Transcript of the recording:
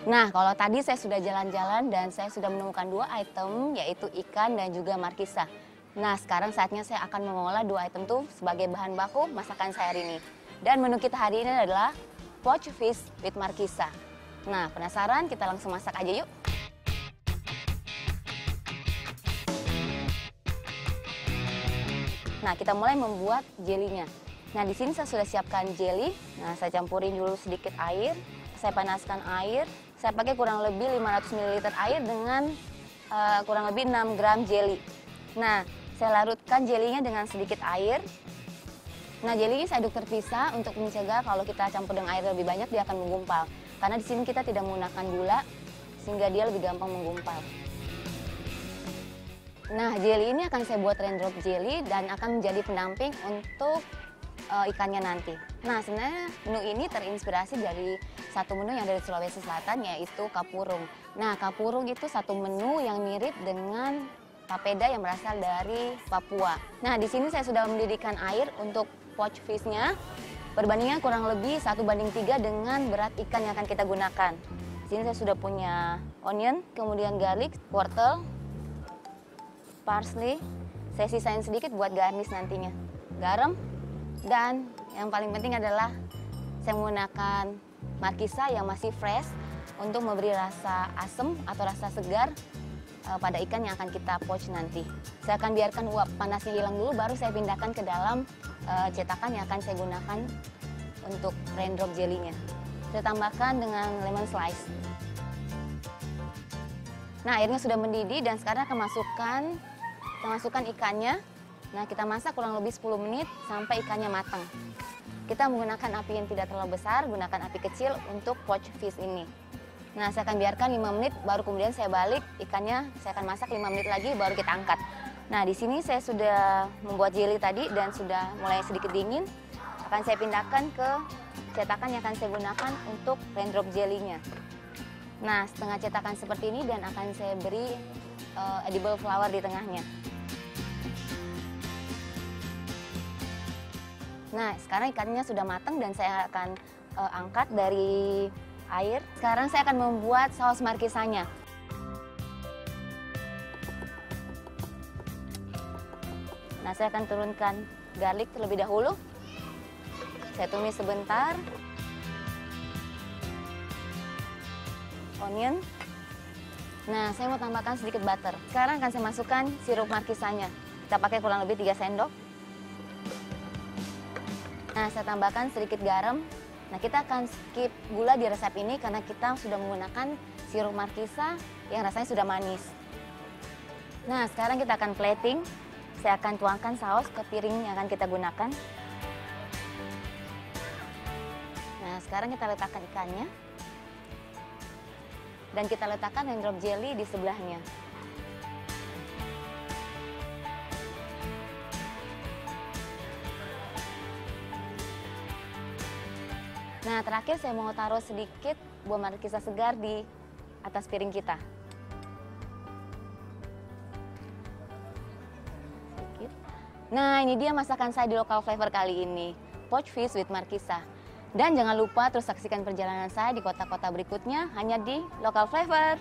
Nah, kalau tadi saya sudah jalan-jalan dan saya sudah menemukan dua item, yaitu ikan dan juga markisa. Nah, sekarang saatnya saya akan mengolah dua item itu sebagai bahan baku masakan saya hari ini. Dan menu kita hari ini adalah poached fish with markisa. Nah, penasaran? Kita langsung masak aja yuk. Nah, kita mulai membuat jelinya. Nah, di sini saya sudah siapkan jelly. Nah, saya campurin dulu sedikit air. Saya panaskan air. Saya pakai kurang lebih 500 ml air dengan kurang lebih 6 gram jelly. Nah, saya larutkan jelinya dengan sedikit air. Nah, jelinya saya aduk terpisah untuk mencegah kalau kita campur dengan air lebih banyak dia akan menggumpal. Karena di sini kita tidak menggunakan gula sehingga dia lebih gampang menggumpal. Nah, jelly ini akan saya buat raindrop jelly dan akan menjadi pendamping untuk ikannya nanti. Nah, sebenarnya menu ini terinspirasi dari satu menu yang dari Sulawesi Selatan, yaitu kapurung. Nah, kapurung itu satu menu yang mirip dengan papeda yang berasal dari Papua. Nah, di sini saya sudah mendidihkan air untuk poached fish-nya. Perbandingan kurang lebih 1:3 dengan berat ikan yang akan kita gunakan. Di sini saya sudah punya onion, kemudian garlic, wortel, parsley. Saya sisain sedikit buat garnish nantinya. Garam. Dan yang paling penting adalah saya menggunakan markisa yang masih fresh untuk memberi rasa asam atau rasa segar pada ikan yang akan kita poach nanti. Saya akan biarkan uap panasnya hilang dulu, baru saya pindahkan ke dalam cetakan yang akan saya gunakan untuk raindrop jelly-nya. Saya tambahkan dengan lemon slice. Nah, airnya sudah mendidih dan sekarang akan kita masukkan ikannya. Nah, kita masak kurang lebih 10 menit sampai ikannya matang. Kita menggunakan api yang tidak terlalu besar, gunakan api kecil untuk poached fish ini. Nah, saya akan biarkan 5 menit, baru kemudian saya balik ikannya, saya akan masak 5 menit lagi, baru kita angkat. Nah, di sini saya sudah membuat jelly tadi dan sudah mulai sedikit dingin. Akan saya pindahkan ke cetakan yang akan saya gunakan untuk raindrop jelly-nya. Nah, setengah cetakan seperti ini dan akan saya beri edible flower di tengahnya. Nah, sekarang ikannya sudah matang dan saya akan angkat dari air. Sekarang saya akan membuat saus markisanya. Nah, saya akan turunkan garlic terlebih dahulu. Saya tumis sebentar. Onion. Nah, saya mau tambahkan sedikit butter. Sekarang akan saya masukkan sirup markisanya. Kita pakai kurang lebih 3 sendok. Nah, saya tambahkan sedikit garam. Nah, kita akan skip gula di resep ini karena kita sudah menggunakan sirup markisa yang rasanya sudah manis. Nah, sekarang kita akan plating. Saya akan tuangkan saus ke piring yang akan kita gunakan. Nah, sekarang kita letakkan ikannya. Dan kita letakkan raindrop jelly di sebelahnya. Nah, terakhir saya mau taruh sedikit buah markisa segar di atas piring kita. Sedikit. Nah, ini dia masakan saya di Local Flavor kali ini. Poached fish with markisa. Dan jangan lupa terus saksikan perjalanan saya di kota-kota berikutnya hanya di Local Flavor.